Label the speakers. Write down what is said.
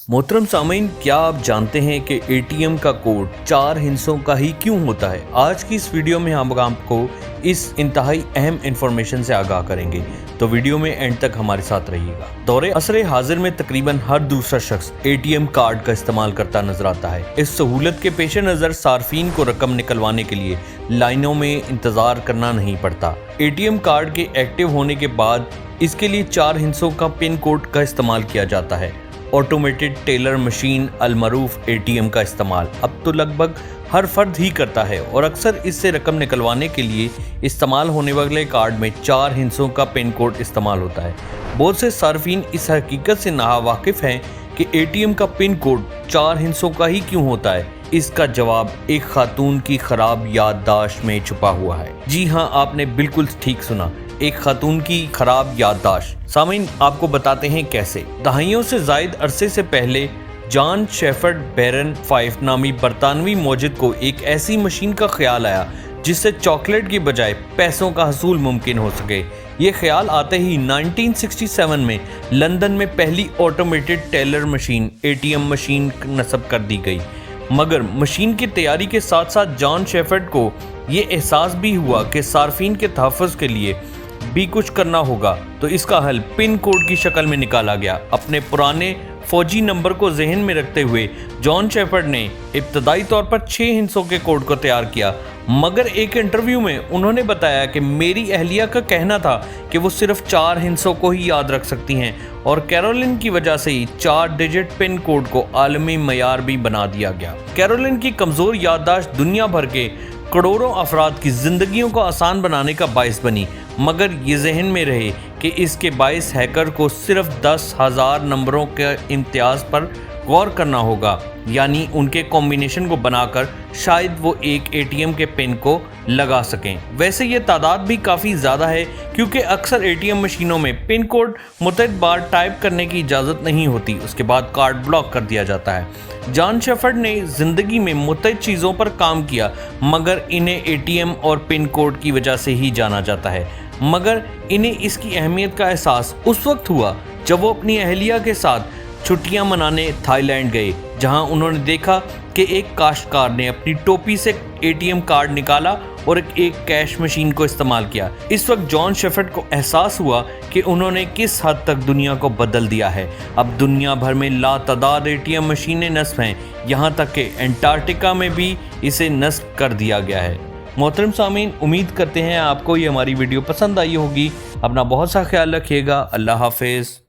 Speaker 1: मोहतरम सामीन, क्या आप जानते हैं कि एटीएम का कोड 4 हिस्सों का ही क्यों होता है? आज की इस वीडियो में हम आपको इस इंतहाई अहम इंफॉर्मेशन से आगाह करेंगे, तो वीडियो में एंड तक हमारे साथ रहिएगा। दौरे असरे हाजिर में तकरीबन हर दूसरा शख्स एटीएम कार्ड का इस्तेमाल करता नजर आता है। इस सहूलत के पेश नज़र सार्फिन को रकम निकलवाने के लिए लाइनों में इंतजार करना नहीं पड़ता। एटीएम कार्ड के एक्टिव होने के बाद इसके लिए 4 हिस्सों का पिन कोड का इस्तेमाल किया जाता है। ऑटोमेटेड टेलर मशीन अलमरूफ एटीएम का इस्तेमाल अब तो लगभग हर फर्द ही करता है और अक्सर इससे रकम निकलवाने के लिए इस्तेमाल होने वाले कार्ड में 4 हिस्सों का पिन कोड इस्तेमाल होता है। बहुत से सार्फिन इस हकीकत से नावाकिफ हैं कि एटीएम का पिन कोड 4 हिस्सों का ही क्यों होता है। इसका जवाब एक खातून की खराब याददाश्त में छुपा हुआ है। जी हाँ, आपने बिल्कुल ठीक सुना, एक खातून की खराब याददाश्त। सामीन, आपको बताते हैं कैसे। दहाइयों से जायद अरसे से पहले जॉन शेफर्ड बैरन 5 नामी बरतानवी मौजिद को एक ऐसी मशीन का ख्याल आया जिससे चॉकलेट की बजाय पैसों का हसूल मुमकिन हो सके। ये ख्याल आते ही 1967 में लंदन में पहली automated teller machine ATM machine नस्ब कर दी गई। मगर मशीन की तैयारी के साथ साथ जॉन शेफर्ड को ये एहसास भी हुआ कि सार्फिन के तहफ़्फ़ुज़ के लिए भी कुछ करना होगा, तो इसका हल पिन कोड की शक्ल में निकाला गया। अपने पुराने फौजी नंबर को जहन में रखते हुए जॉन शेफर्ड ने इब्तदाई तौर पर 6 हिस्सों के कोड को तैयार किया, मगर एक इंटरव्यू में उन्होंने बताया कि मेरी अहलिया का कहना था कि वो सिर्फ 4 हिस्सों को ही याद रख सकती हैं और कैरोलिन की वजह से ही 4 डिजिट पिन कोड को आलमी मयार भी बना दिया गया। कैरोलिन की कमज़ोर याददाश्त दुनिया भर के करोड़ों अफराद की ज़िंदगियों को आसान बनाने का बायस बनी, मगर ये जहन में रहे कि इसके बायस हैकर को सिर्फ 10,000 नंबरों के इम्तियाज़ पर गौर करना होगा, यानी उनके कॉम्बिनेशन को बनाकर शायद वो एक एटीएम के पिन को लगा सकें। वैसे ये तादाद भी काफ़ी ज़्यादा है क्योंकि अक्सर एटीएम मशीनों में पिन कोड मुतअद्दिद बार टाइप करने की इजाज़त नहीं होती, उसके बाद कार्ड ब्लॉक कर दिया जाता है। जॉन शेफर्ड ने ज़िंदगी में मुतअद्दिद चीज़ों पर काम किया, मगर इन्हें एटीएम और पिन कोड की वजह से ही जाना जाता है। मगर इन्हें इसकी अहमियत का एहसास उस वक्त हुआ जब वो अपनी अहलिया के साथ छुट्टियां मनाने थाईलैंड गए, जहां उन्होंने देखा कि एक काश्तकार ने अपनी टोपी से एटीएम कार्ड निकाला और एक कैश मशीन को इस्तेमाल किया। इस वक्त जॉन शेफर्ड को एहसास हुआ कि उन्होंने किस हद तक दुनिया को बदल दिया है। अब दुनिया भर में लातादाद एटीएम मशीनें नस्ब हैं, यहाँ तक कि एंटार्क्टिका में भी इसे नस्ब कर दिया गया है। मोहतरम सामीन, उम्मीद करते हैं आपको ये हमारी वीडियो पसंद आई होगी। अपना बहुत सा ख्याल रखिएगा। अल्लाह हाफिज़।